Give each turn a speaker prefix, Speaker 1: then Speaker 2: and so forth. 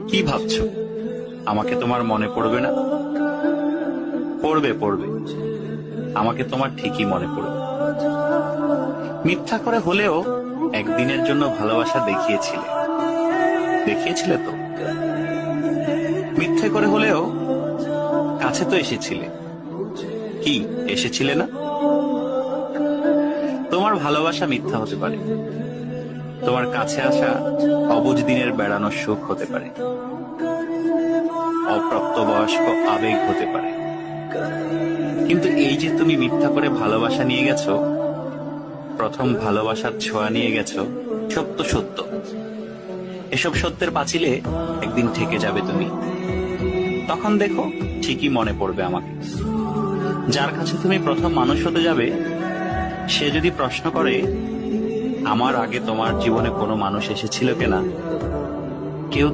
Speaker 1: কি ভাবছো আমাকে তোমার মনে পড়বে না? পড়বে পড়বে, আমাকে তোমার ঠিকই মনে পড়বে। মিথ্যা করে হলেও একদিনের জন্য ভালোবাসা দেখিয়েছিলে, দেখিয়েছিলে তো। মিথ্যে করে হলেও কাছে তো এসেছিলে, কি এসেছিলে না? তোমার ভালোবাসা মিথ্যা হতে পারে, তোমার কাছে আসা অবুঝ দিনের বেড়ানোর সুখ হতে পারে, অপ্রাপ্তবয়স্ক আবেগ হতে পারে। কিন্তু এই যে তুমি মিথ্যা করে ভালোবাসা নিয়ে গেছো, প্রথম ভালোবাসার ছোঁয়া নিয়ে গেছো, সত্য সত্য। এসব সত্যের পাঁচিলে একদিন ঠেকে যাবে তুমি। তখন দেখো ঠিকই মনে পড়বে আমাকে। যার কাছে তুমি প্রথম মানুষ হতে যাবে, সে যদি প্রশ্ন করে আমার আগে তোমার জীবনে কোনো মানুষ এসেছিল কিনা, কেউ